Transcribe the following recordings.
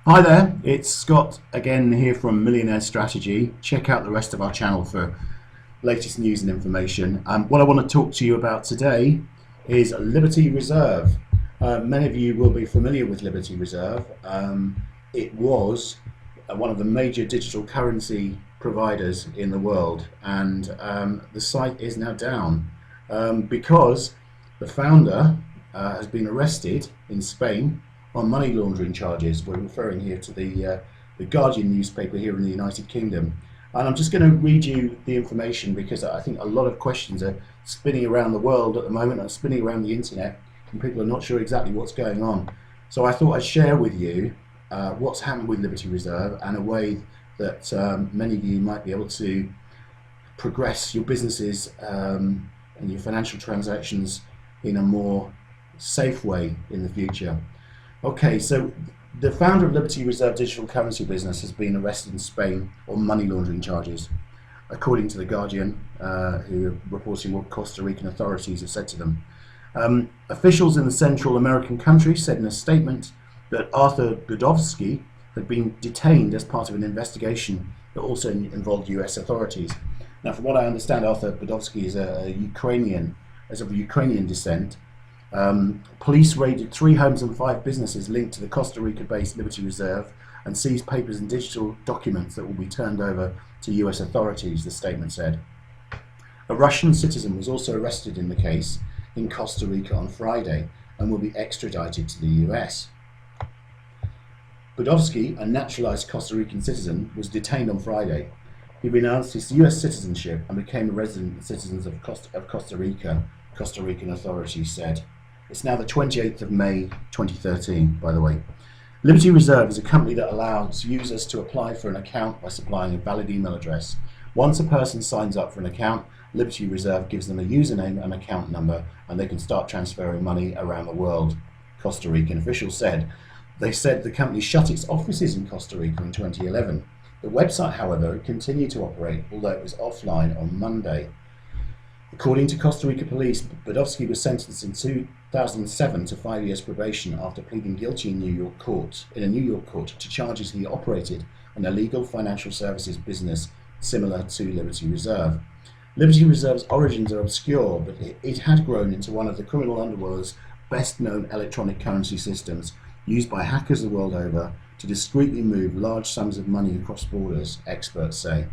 Hi there, it's Scott again here from Millionaire Strategy. Check out the rest of our channel for latest news and information. What I want to talk to you about today is Liberty Reserve. Many of you will be familiar with Liberty Reserve. It was one of the major digital currency providers in the world, and the site is now down because the founder has been arrested in Spain on money laundering charges. We're referring here to the Guardian newspaper here in the United Kingdom. And I'm just going to read you the information because I think a lot of questions are spinning around the world at the moment and spinning around the internet, and people are not sure exactly what's going on. So I thought I'd share with you what's happened with Liberty Reserve and a way that many of you might be able to progress your businesses and your financial transactions in a more safe way in the future. Okay, so the founder of Liberty Reserve digital currency business has been arrested in Spain on money laundering charges, according to the Guardian, who are reporting what Costa Rican authorities have said to them. Officials in the Central American country said in a statement that Arthur Budowski had been detained as part of an investigation that also involved US authorities. Now, from what I understand, Arthur Budowski is of Ukrainian descent. Police raided 3 homes and 5 businesses linked to the Costa Rica-based Liberty Reserve and seized papers and digital documents that will be turned over to US authorities, the statement said. A Russian citizen was also arrested in the case in Costa Rica on Friday and will be extradited to the US. Budowski, a naturalized Costa Rican citizen, was detained on Friday. He renounced his US citizenship and became a resident citizen of Costa Rica, Costa Rican authorities said. It's now the 28th of May 2013, by the way. Liberty Reserve is a company that allows users to apply for an account by supplying a valid email address. Once a person signs up for an account, Liberty Reserve gives them a username and account number, and they can start transferring money around the world, Costa Rican officials said. They said the company shut its offices in Costa Rica in 2011. The website, however, continued to operate, although it was offline on Monday. According to Costa Rica police, Budowski was sentenced in 2007 to 5 years probation after pleading guilty in a New York court to charges he operated an illegal financial services business similar to Liberty Reserve. Liberty Reserve's origins are obscure, but it had grown into one of the criminal underworld's best-known electronic currency systems, used by hackers the world over to discreetly move large sums of money across borders, experts say.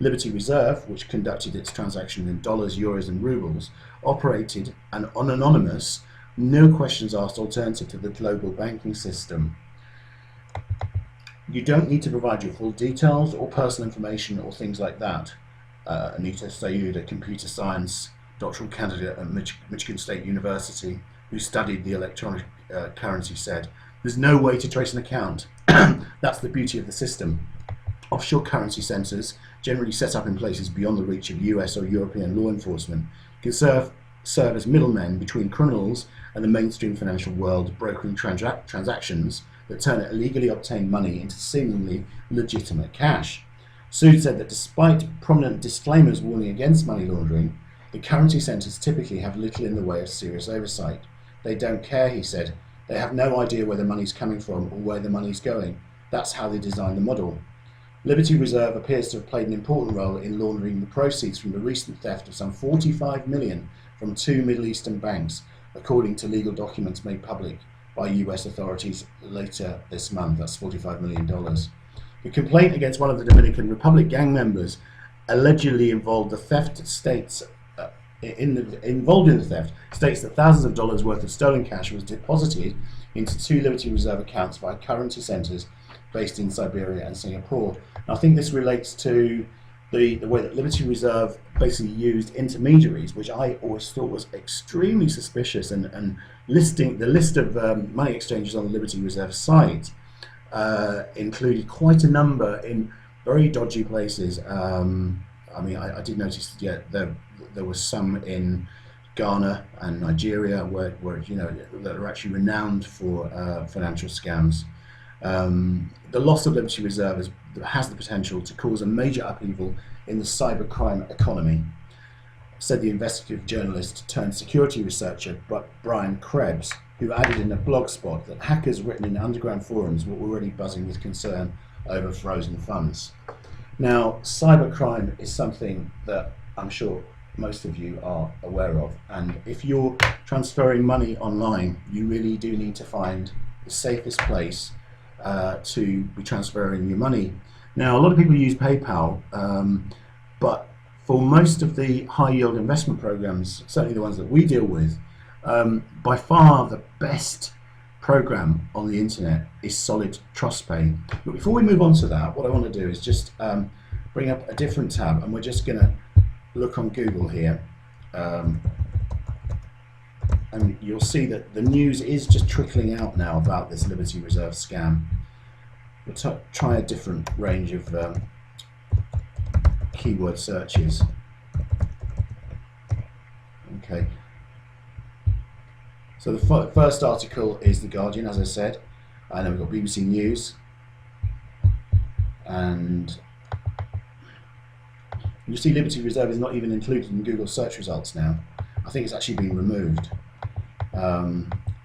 Liberty Reserve, which conducted its transactions in dollars, euros and rubles, operated an anonymous, no questions asked alternative to the global banking system. You don't need to provide your full details or personal information or things like that. Anita Sayud, a computer science doctoral candidate at Michigan State University who studied the electronic currency, said, "There's no way to trace an account." That's the beauty of the system. Offshore currency centres, generally set up in places beyond the reach of US or European law enforcement, can serve as middlemen between criminals and the mainstream financial world, brokering transactions that turn illegally obtained money into seemingly legitimate cash. Sood said that despite prominent disclaimers warning against money laundering, the currency centres typically have little in the way of serious oversight. They don't care, he said. They have no idea where the money's coming from or where the money's going. That's how they designed the model. Liberty Reserve appears to have played an important role in laundering the proceeds from the recent theft of some 45 million from 2 Middle Eastern banks, according to legal documents made public by US authorities later this month. That's $45 million. The complaint against one of the Dominican Republic gang members allegedly involved the theft states involved in the theft states that thousands of dollars worth of stolen cash was deposited into 2 Liberty Reserve accounts via currency centres based in Siberia and Singapore. And I think this relates to the way that Liberty Reserve basically used intermediaries, which I always thought was extremely suspicious, and the list of money exchanges on the Liberty Reserve site included quite a number in very dodgy places. I mean, I did notice, yeah, there was some in Ghana and Nigeria where you know, that are actually renowned for financial scams. The loss of Liberty Reserve has the potential to cause a major upheaval in the cybercrime economy, said the investigative journalist turned security researcher Brian Krebs. who added in a blog spot that hackers written in underground forums were already buzzing with concern over frozen funds. Now, cybercrime is something that I'm sure most of you are aware of, and if you're transferring money online, you really do need to find the safest place to be transferring your money. Now, a lot of people use PayPal, but for most of the high yield investment programs, certainly the ones that we deal with, by far the best program on the internet is Solid TrustPay. But before we move on to that, what I want to do is just bring up a different tab, and we're just going to look on Google here, and you'll see that the news is just trickling out now about this Liberty Reserve scam. We'll try a different range of keyword searches. Okay. So the first article is The Guardian, as I said, and then we've got BBC News, and you see Liberty Reserve is not even included in Google search results now. I think it's actually been removed.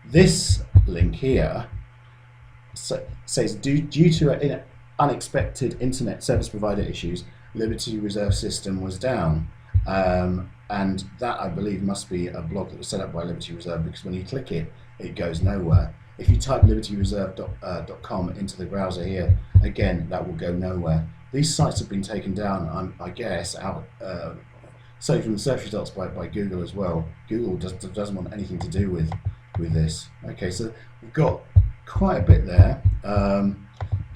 This link here says, due to unexpected internet service provider issues, Liberty Reserve system was down. And that, I believe, must be a blog that was set up by Liberty Reserve, because when you click it, it goes nowhere. If you type libertyreserve.com into the browser here, again, that will go nowhere. These sites have been taken down, I guess, out, certainly from the search results by Google as well. Google doesn't want anything to do with this. Okay, so we've got quite a bit there.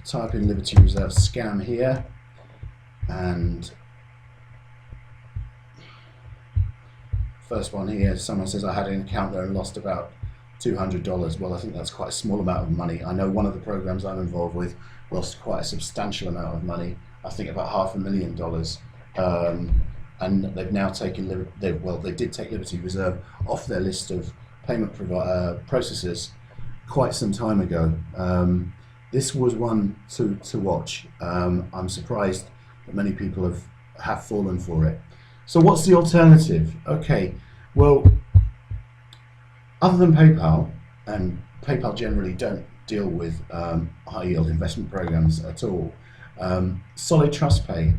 Type in Liberty Reserve scam here, and first one here, someone says, I had an account there and lost about $200. Well, I think that's quite a small amount of money. I know one of the programs I'm involved with lost quite a substantial amount of money, I think about $500,000, and they've now taken, they did take Liberty Reserve off their list of payment processors quite some time ago. This was one to watch. I'm surprised that many people have fallen for it. So what's the alternative? Okay, well, other than PayPal, and PayPal generally don't deal with high yield investment programs at all, Solid TrustPay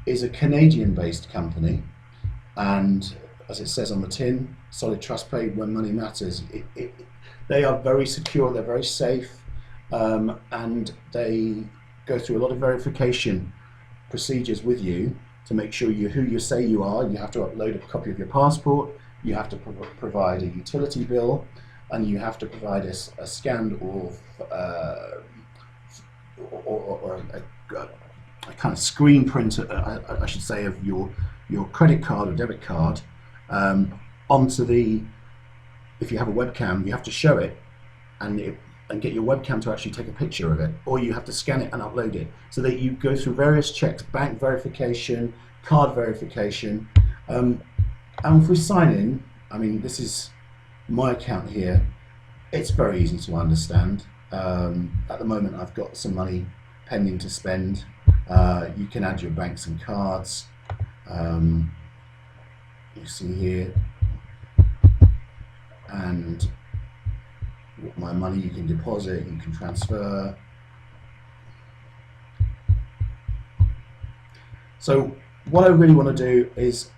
is a Canadian based company, and as it says on the tin, Solid TrustPay, when money matters. They are very secure, they're very safe, and they go through a lot of verification procedures with you to make sure you're who you say you are. You have to upload a copy of your passport, you have to provide a utility bill, and you have to provide a scanned or a kind of screen print, I should say, of your credit card or debit card onto the, if you have a webcam, you have to show it and get your webcam to actually take a picture of it, or you have to scan it and upload it, so that you go through various checks, bank verification, card verification, and if we sign in, I mean, this is my account here, it's very easy to understand. At the moment I've got some money pending to spend. You can add your banks and cards, you see here, and my money you can deposit, you can transfer. So what I really want to do is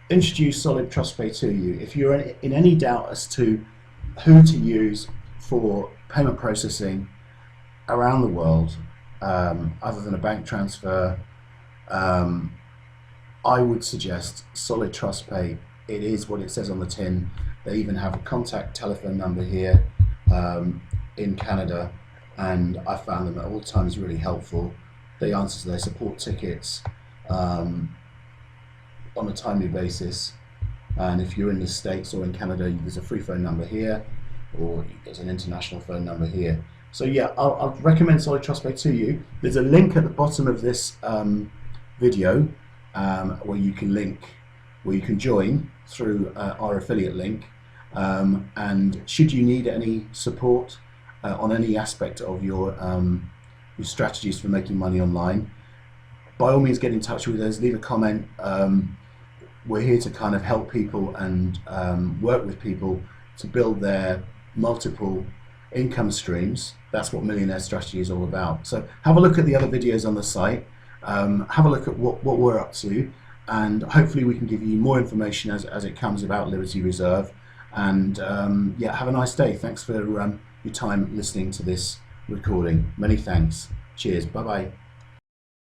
introduce Solid TrustPay to you. If you're in any doubt as to who to use for payment processing around the world, other than a bank transfer, I would suggest Solid TrustPay. It is what it says on the tin. They even have a contact telephone number here in Canada, and I found them at all times really helpful. They support tickets on a timely basis, and if you're in the States or in Canada, there's a free phone number here, or there's an international phone number here. So yeah, I'll recommend Solid TrustPay to you. There's a link at the bottom of this video where you can join through our affiliate link, and should you need any support on any aspect of your strategies for making money online, by all means get in touch with us, leave a comment. We're here to kind of help people and work with people to build their multiple income streams. That's what Millionaire Strategy is all about. So have a look at the other videos on the site, have a look at what we're up to, and hopefully we can give you more information as it comes about Liberty Reserve. And yeah, have a nice day. Thanks for your time listening to this recording. Many thanks. Cheers. Bye bye.